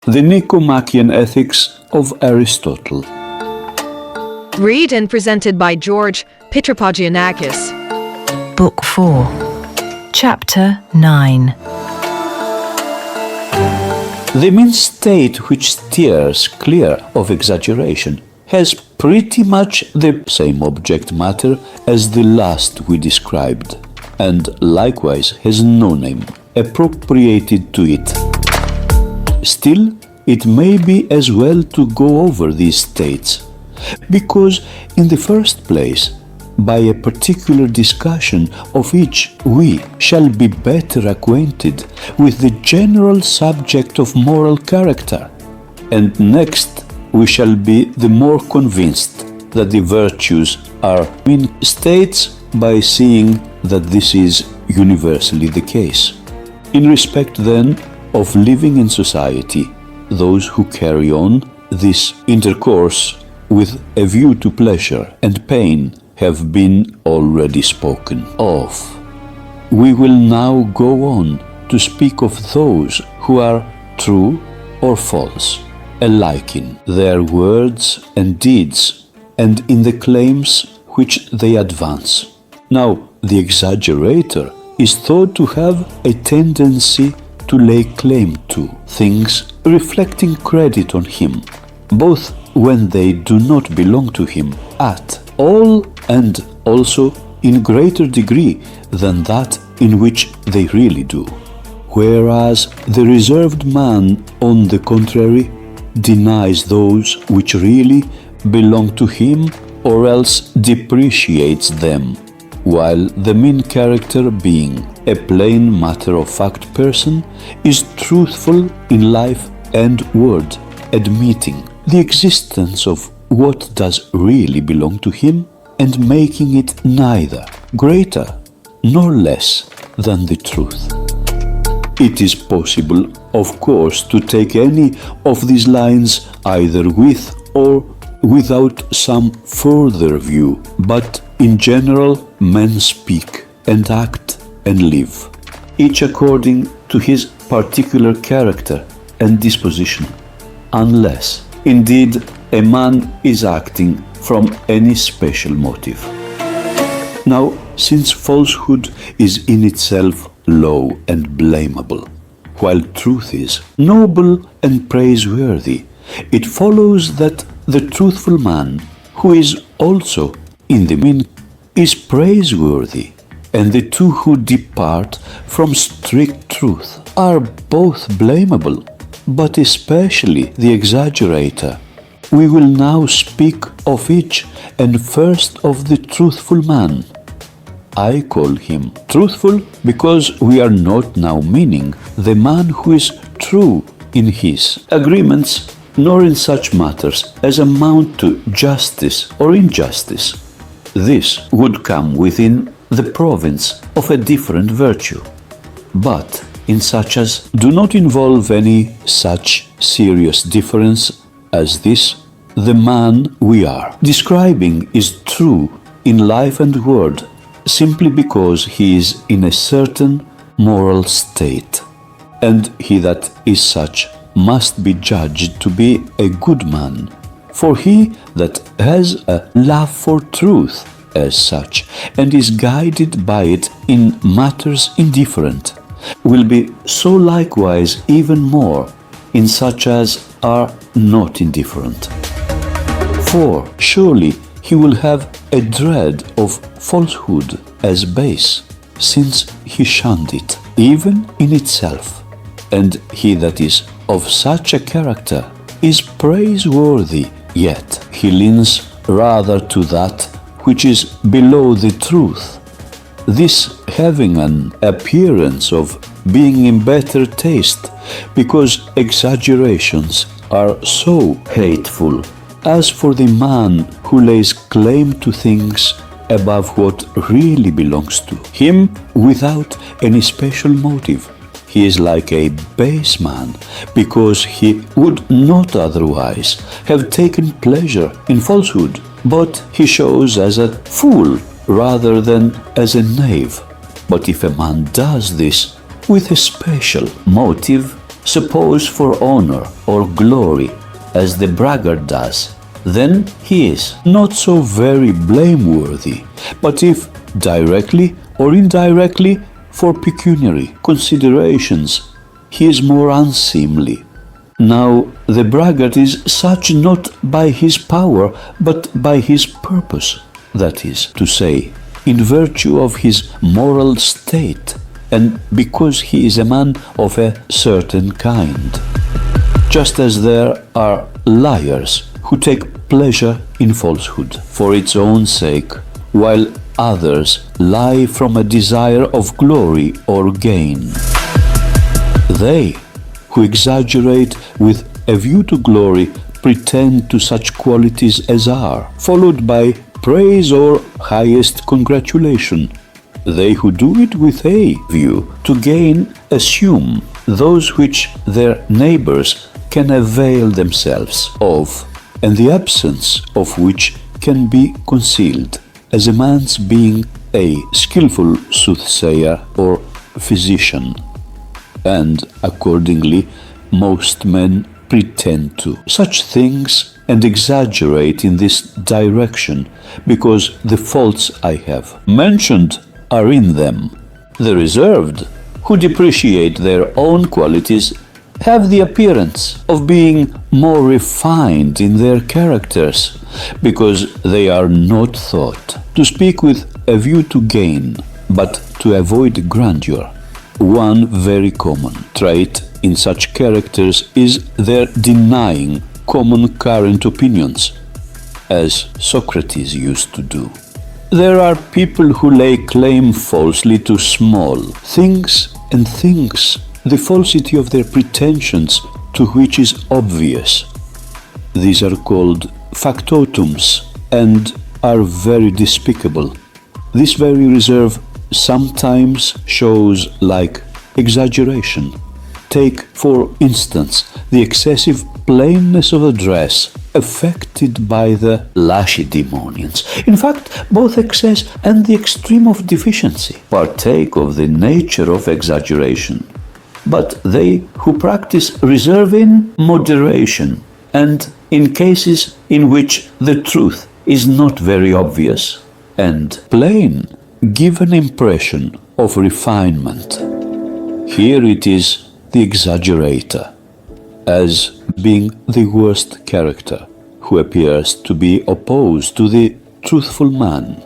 The Nicomachean Ethics of Aristotle. Read and presented by George Pitropogiannakis. Book 4, Chapter 9. The mean state which steers clear of exaggeration has pretty much the same object matter as the last we described, and likewise has no name appropriated to it. Still, it may be as well to go over these states, because in the first place, by a particular discussion of each we shall be better acquainted with the general subject of moral character, and next we shall be the more convinced that the virtues are mean states by seeing that this is universally the case. In respect then of living in society, those who carry on this intercourse with a view to pleasure and pain have been already spoken of. We will now go on to speak of those who are true or false, alike in their words and deeds, and in the claims which they advance. Now, the exaggerator is thought to have a tendency to lay claim to things reflecting credit on him, both when they do not belong to him at all and also in greater degree than that in which they really do. Whereas the reserved man, on the contrary, denies those which really belong to him or else depreciates them, while the mean character, being a plain matter-of-fact person, is truthful in life and word, admitting the existence of what does really belong to him and making it neither greater nor less than the truth. It is possible, of course, to take any of these lines either with or without some further view, but in general men speak and act and live, each according to his particular character and disposition, unless indeed a man is acting from any special motive. Now, since falsehood is in itself low and blamable, while truth is noble and praiseworthy, it follows that the truthful man, who is also in the mean, is praiseworthy, and the two who depart from strict truth are both blamable, but especially the exaggerator. We will now speak of each, and first of the truthful man. I call him truthful because we are not now meaning the man who is true in his agreements, nor in such matters as amount to justice or injustice. This would come within the province of a different virtue, but in such as do not involve any such serious difference as this, the man we are describing is true in life and word simply because he is in a certain moral state, and he that is such must be judged to be a good man, for he that has a love for truth as such and is guided by it in matters indifferent will be so likewise even more in such as are not indifferent. For surely he will have a dread of falsehood as base, since he shunned it, even in itself, and he that is of such a character is praiseworthy, yet he leans rather to that which is below the truth, this having an appearance of being in better taste, because exaggerations are so hateful. As for the man who lays claim to things above what really belongs to him without any special motive, he is like a base man, because he would not otherwise have taken pleasure in falsehood, but he shows as a fool rather than as a knave. But if a man does this with a special motive, suppose for honor or glory, as the braggart does, then he is not so very blameworthy. But if directly or indirectly for pecuniary considerations, he is more unseemly. Now the braggart is such not by his power, but by his purpose, that is to say, in virtue of his moral state, and because he is a man of a certain kind. Just as there are liars who take pleasure in falsehood for its own sake, while others lie from a desire of glory or gain. They who exaggerate with a view to glory pretend to such qualities as are, followed by praise or highest congratulation. They who do it with a view to gain assume those which their neighbors can avail themselves of, and the absence of which can be concealed, as a man's being a skillful soothsayer or physician. And accordingly, most men pretend to such things and exaggerate in this direction, because the faults I have mentioned are in them. The reserved, who depreciate their own qualities, have the appearance of being more refined in their characters, because they are not thought to speak with a view to gain, but to avoid grandeur. One very common trait in such characters is their denying common current opinions, as Socrates used to do. There are people who lay claim falsely to small things and things the falsity of their pretensions to which is obvious. These are called factotums and are very despicable. This very reserve sometimes shows like exaggeration. Take, for instance, the excessive plainness of a dress affected by the Lacedaemonians. In fact, both excess and the extreme of deficiency partake of the nature of exaggeration. But they who practice reserve in moderation, and in cases in which the truth is not very obvious and plain, give an impression of refinement. Here it is the exaggerator, as being the worst character, who appears to be opposed to the truthful man.